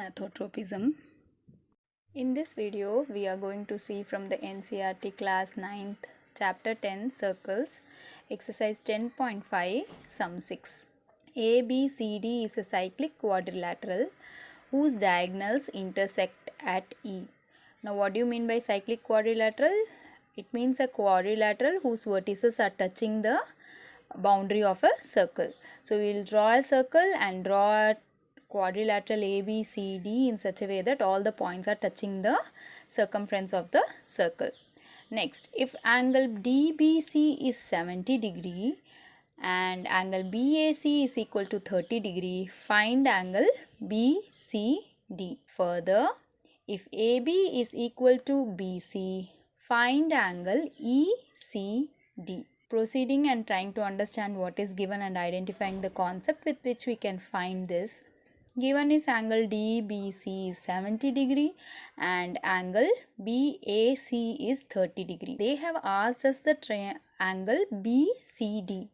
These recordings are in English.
orthotropism. In this video, we are going to see from the NCERT class 9th, chapter 10 circles, exercise 10.5, sum 6. ABCD is a cyclic quadrilateral whose diagonals intersect at E. Now, what do you mean by cyclic quadrilateral? It means a quadrilateral whose vertices are touching the boundary of a circle. So, we will draw a circle and draw a quadrilateral ABCD in such a way that all the points are touching the circumference of the circle. Next, if angle DBC is 70 degree and angle BAC is equal to 30 degree, find angle BCD. Further, if AB is equal to BC, find angle ECD. Proceeding and trying to understand what is given and identifying the concept with which we can find this. Given is angle DBC is 70 degree and angle BAC is 30 degree. They have asked us the triangle BCD.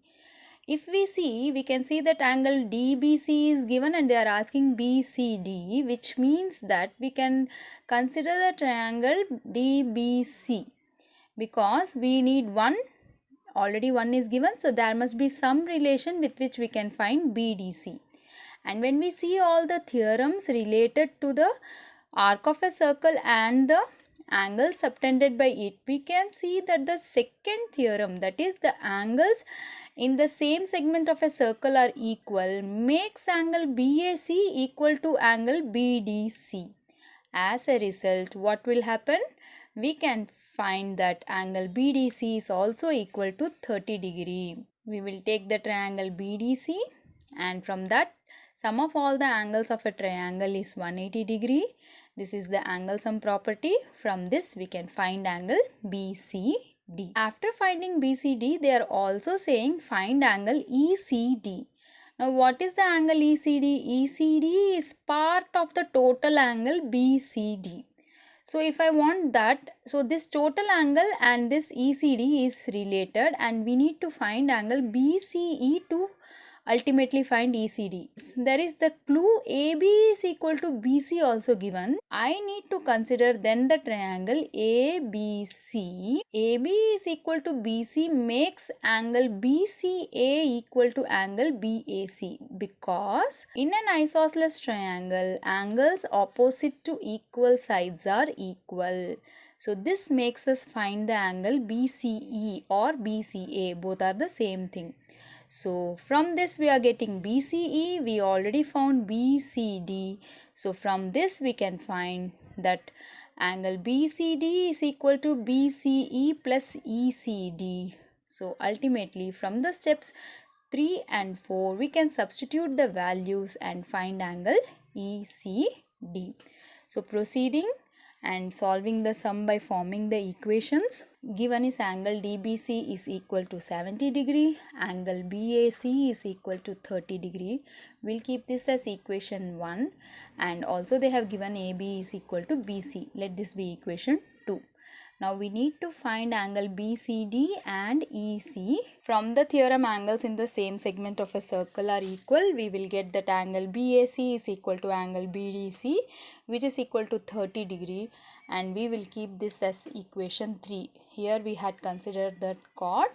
If we see, we can see that angle DBC is given and they are asking BCD, which means that we can consider the triangle DBC because we need one. Already one is given, so there must be some relation with which we can find BDC. And when we see all the theorems related to the arc of a circle and the angle subtended by it, we can see that the second theorem, that is the angles in the same segment of a circle are equal, makes angle BAC equal to angle BDC. As a result, what will happen? We can find that angle BDC is also equal to 30 degree. We will take the triangle BDC and from that sum of all the angles of a triangle is 180 degree. This is the angle sum property. From this we can find angle BCD. After finding BCD, they are also saying find angle ECD. Now what is the angle ECD? ECD is part of the total angle BCD. So if I want that, so this total angle and this ECD is related and we need to find angle BCE to ultimately find ECD. There is the clue AB is equal to BC also given. I need to consider then the triangle ABC. AB is equal to BC makes angle BCA equal to angle BAC because in an isosceles triangle, angles opposite to equal sides are equal. So this makes us find the angle BCE or BCA. Both are the same thing. So from this we are getting BCE, we already found BCD. So from this we can find that angle BCD is equal to BCE plus ECD. So ultimately from the steps 3 and 4 we can substitute the values and find angle ECD. So proceeding and solving the sum by forming the equations. Given is angle DBC is equal to 70 degree, angle BAC is equal to 30 degree. We'll keep this as equation 1 and also they have given AB is equal to BC. Let this be equation 2. Now we need to find angle BCD and EC. From the theorem angles in the same segment of a circle are equal, we will get that angle BAC is equal to angle BDC which is equal to 30 degree and we will keep this as equation 3. Here we had considered that chord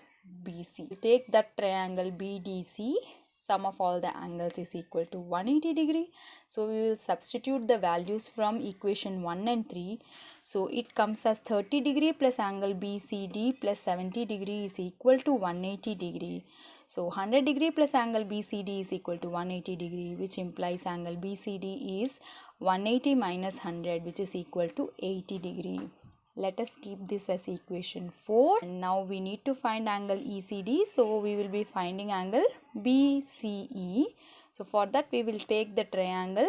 BC. We'll take that triangle BDC. Sum of all the angles is equal to 180 degree. So we will substitute the values from equation 1 and 3. So it comes as 30 degree plus angle BCD plus 70 degree is equal to 180 degree. So 100 degree plus angle BCD is equal to 180 degree, which implies angle BCD is 180 minus 100, which is equal to 80 degree. Let us keep this as equation 4. And now we need to find angle ECD. So we will be finding angle BCE. So for that we will take the triangle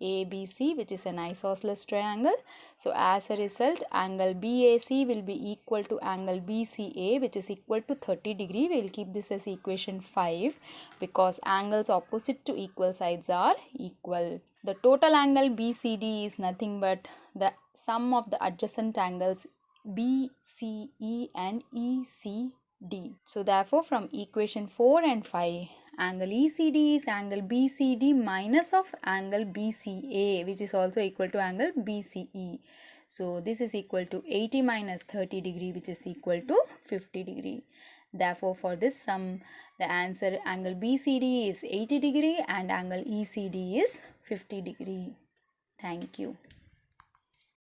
ABC, which is an isosceles triangle. So as a result, angle BAC will be equal to angle BCA, which is equal to 30 degree. We will keep this as equation 5 because angles opposite to equal sides are equal. The total angle BCD is nothing but the sum of the adjacent angles BCE and ECD. So therefore from equation 4 and 5, Angle ECD is angle BCD minus of angle BCA, which is also equal to angle BCE. So this is equal to 80 minus 30 degree, which is equal to 50 degree. Therefore, for this sum, the answer angle BCD is 80 degree and angle ECD is 50 degree. Thank you.